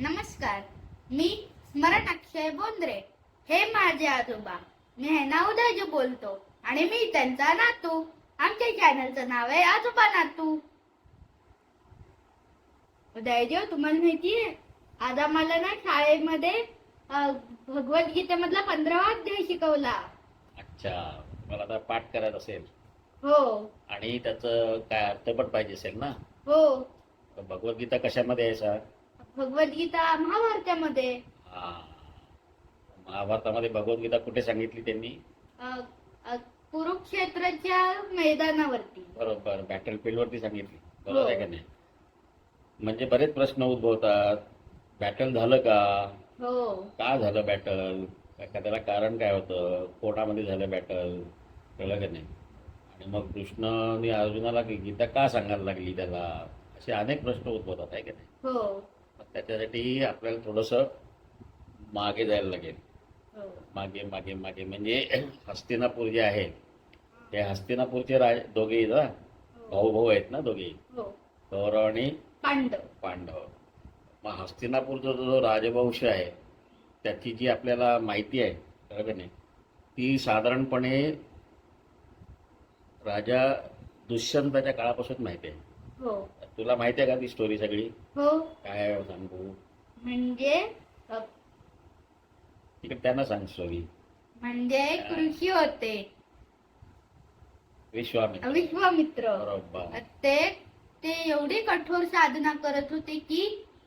नमस्कार. मी स्मरण अक्षय बोंद्रे. हे माझे आजोबा. मी ह्यांना उदयजू बोलतो आणि मी त्यांचा नातू. आमच्या चॅनलचं नाव आहे आजोबा नातू. उदयजू, तुम्हाला माहितीये आज आम्हाला ना शाळेमध्ये भगवद्गीतेमधला 15वा अध्याय शिकवला. अच्छा, मला आता पाठ करायचं असेल हो आणि त्याचं काय अर्थ पण पाहिजे असेल ना. हो. तर भगवद्गीता कशामध्ये आहे सर? भगवद्गीता महाभारतामध्ये. हा, महाभारतामध्ये भगवद्गीता कुठे सांगितली त्यांनी? अ, अ, कुरुक्षेत्राच्या मैदानावरती. बरोबर, बॅटल फील्ड वरती सांगितली. बरोबर आहे का नाही? म्हणजे बरेच प्रश्न उद्भवतात. बॅटल झालं का? हो का झालं बॅटल? त्याला कारण काय होतं? कोणामध्ये झालं बॅटल? कळलं का नाही? आणि मग कृष्णने अर्जुनाला गीता का सांगायला लागली त्याला? असे अनेक प्रश्न उद्भवतात, आहे का नाही? हो मग त्याच्यासाठी आपल्याला थोडस मागे जायला लागेल. हो मागे मागे मागे म्हणजे हस्तिनापूर जे आहे, ते हस्तिनापूरचे दोघेही ना भाऊ भाऊ आहेत ना, दोघेही हो. कौरव आणि पांडव. पांडव. मग हस्तिनापूरचा जो राजवंश आहे त्याची जी आपल्याला माहिती आहे, बरोबर नाही, ती साधारणपणे राजा दुष्यंताच्या काळापासून माहिती आहे. हो तुला माहिती आहे का ती स्टोरी सगळी? हो. काय आहे सांगू? म्हणजे तिकडे त्यांना सांग स्टोरी. म्हणजे एक ऋषी होते विश्वामित्र. विश्वामित्र. बरोबर. ते ते एवढी कठोर साधना करत होते की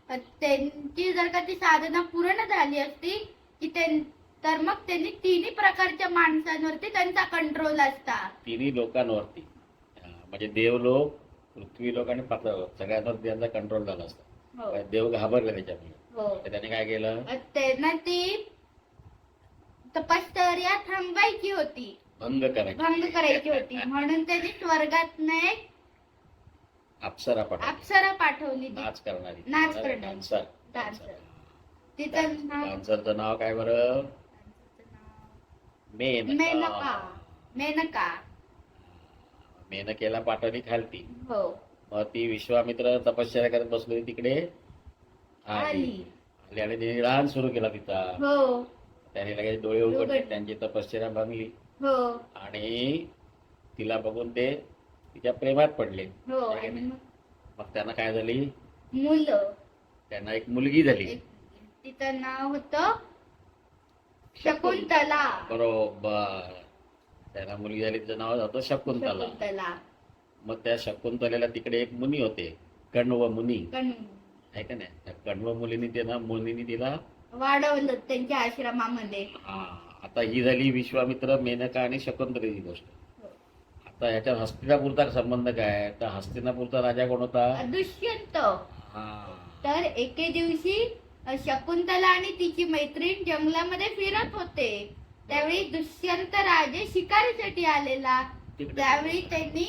त्यांची जर का ती साधना पूर्ण झाली असती की तर मग त्यांनी तिन्ही प्रकारच्या माणसांवरती त्यांचा कंट्रोल असता. तिन्ही लोकांवरती, म्हणजे देवलोक, पृथ्वीलोक आणि पाताळलोक सगळ्यांवर त्यांचा कंट्रोल झाला असता. हो देव घाबरले त्याच्यामुळे. हो. तर त्याने काय केलं? त्यांना ती तपश्चर्या थांबायची होती, भंग भंग करायची होती. म्हणून त्यांनी स्वर्गात एक अप्सरा पाठवली. अप्सरा पाठवली. नाच करणारी. नाच करणारी. डान्सर. डान्सर. तिचं नाव डान्सरचं नाव काय बरं? मेनका. मेनका. मेनकेला पाठवली खालती. हो. मग ती विश्वामित्र तपश्चर्या करत बसली तिकडे आली. आली. आणि तिने डान्स सुरू केला तिचा. हो त्याने लगेच डोळे उघडले, त्यांची तपश्चर्या भंगली हो आणि तिला बघून ते तिच्या प्रेमात पडले. हो. आणि मग त्यांना काय झाली? मुलं. त्यांना एक मुलगी झाली. तिचं नाव होतं शकुंतला. बरोबर. त्यांना मुलगी झाली, तिचं नाव होतं शकुंतला. शकुंतला. मग त्या शकुंतलेला तिकडे एक मुनी होते, कण्व मुनी, कण्व. आहे का नाही? त्या कण्व मुनीने तिला वाढवलं त्यांच्या आश्रमामध्ये. आता ही झाली विश्वामित्र, मेनका आणि शकुंतलेची गोष्ट. आता ह्याच्यात हस्तिनापूरचा संबंध काय? तर हस्तिनापूरचा राजा कोण होता? दुष्यंत. तर एके दिवशी शकुंतला आणि तिची मैत्रीण जंगलामध्ये फिरत होते. त्यावेळी दुष्यंत राजे शिकारीसाठी आलेला. त्यावेळी त्यांनी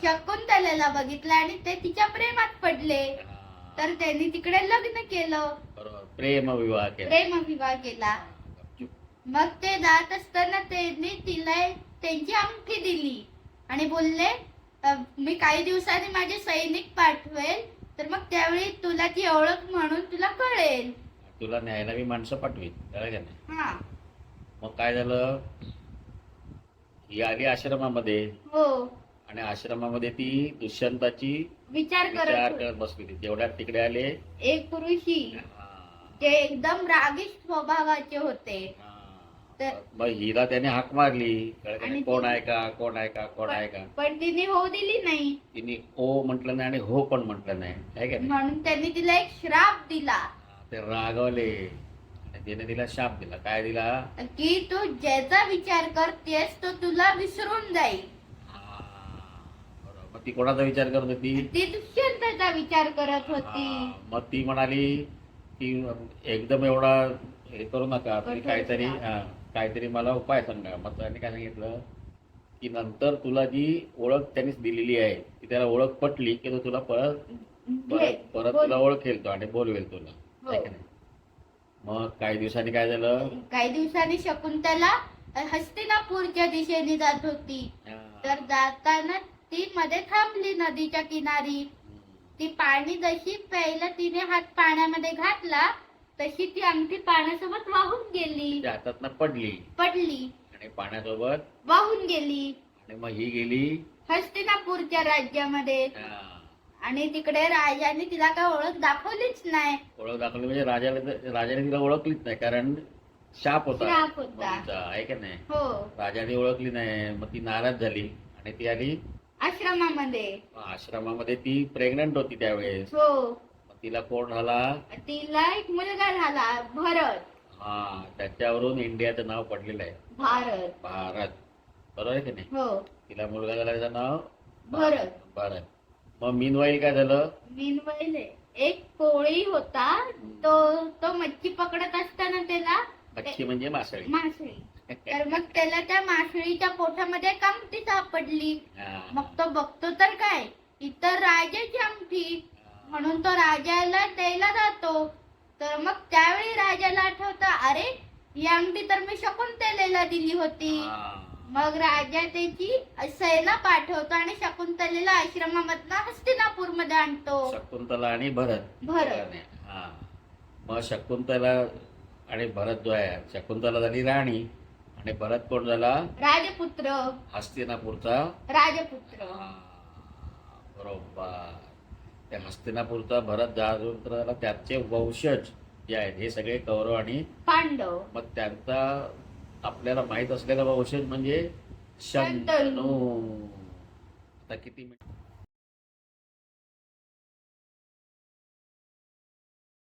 शकुंतलेला बघितलं आणि ते तिच्या प्रेमात पडले. तर त्यांनी तिकडे लग्न केलं. प्रेमविवाह केला. मग ते जात असताना त्यांनी तिला त्यांची अंगठी दिली आणि बोलले, मी काही दिवसांनी माझे सैनिक पाठवेल, तर मग त्यावेळी तुला ती ओळख म्हणून तुला कळेल. तुला न्यायला मी माणसं पाठवेल, कळलं का नाही? हा. मग काय झालं? ही आली आश्रमामध्ये. हो. आणि आश्रमामध्ये ती दुष्यंताची विचार करत बसली. तेवढ्यात तिकडे आले एक ऋषी, ते एकदम रागीश स्वभावाचे होते. मग हिला त्याने हाक मारली, कोण आहे का, कोण आहे का, कोण आहे का? पण तिने हो दिली नाही. तिने ओ म्हटलं नाही आणि हो पण म्हटलं नाही, आहे का? म्हणून त्यांनी तिला एक श्राप दिला. ते रागवले आणि तिने तिला शाप दिला. काय दिला? की तू ज्याचा विचार करतेस तो तुला विसरून जाईल. मग ती कोणाचा विचार करत होती? ती दुष्यंताचा विचार करत होती. मग ती म्हणाली की एकदम एवढा हे करू नका, काहीतरी मला उपाय सांगा. मग त्याने काय सांगितलं की नंतर तुला जी ओळख त्यांनीच दिलेली आहे ती त्याला ओळख पटली की तो तुला परत तुला ओळखेल तो आणि बोलवेल तुला, आहे का नाही? मग काही दिवसांनी काय झालं? काही दिवसांनी शकुंतला हस्तिनापूरच्या दिशेने जात होती. तर जाताना ती मध्ये थांबली नदीच्या किनारी. ती पाणी जशी प्यायला तिने हात पाण्यामध्ये घातला घेतला तशी ती अंगठी पाण्यासोबत वाहून गेली, तिच्या हातातनं पडली पडली, आणि पाण्यासोबत, वाहून गेली आणि मग ही गेली हस्तिनापूरच्या राज्यामध्ये. हा, आणि तिकडे राजाने तिला काय ओळख दाखवलीच नाही. ओळख दाखवली म्हणजे राजाने तिला ओळखलीच नाही, कारण शाप होता श्राप होता. मुलीचा, आहे का नाही. हो, राजाने ओळखली नाही, मग ती नाराज झाली आणि ती आली आश्रमामध्ये. आश्रमामध्ये. ती प्रेग्नंट होती त्यावेळेस. हो, मग तिला कोण झाला, तिला एक मुलगा झाला, भरत. हा, त्याच्यावरून इंडियाचं नाव पडलेलं आहे, भारत. भारत. बरोबर आहे की नाही. हो, तिला मुलगा झाला, त्याचं नाव भरत. भारत. मग मीनवाईल काय झालं, मीनवाईल एक कोळी होता, तो तो मच्छी पकडत असताना त्याला मच्छी म्हणजे मासळी. मासळी, तर मग त्याला त्या मासळीच्या पोटामध्ये एक अंगठी सापडली. हा. मग तो बघतो तर काय, इतर राजाची अंगठी, म्हणून तो राजाला द्यायला जातो. तर मग त्यावेळी राजाला आठवतं, अरे ही अंगठी तर मी शकुंतलेला दिली होती. हा. मग राजा त्याची सैना पाठवतो आणि शकुंतलेला आश्रमामधनं हस्तिनापूर मध्ये आणतो. शकुंतला आणि भरत. भरत. हा. मग शकुंतला आणि भरत जो आहे, शकुंतला झाली राणी आणि भरत कोण झाला, राजपुत्र. हस्तिनापूरचा राजपुत्र. हा, बरोबर. त्या हस्तिनापूरचा भरत झाला, त्याचे वंशज जे आहेत हे सगळे कौरव आणि पांडव. मग त्यांचा आपल्याला माहित असलेला वंशज म्हणजे शंतनू. शंतनू. आता किती मिनिट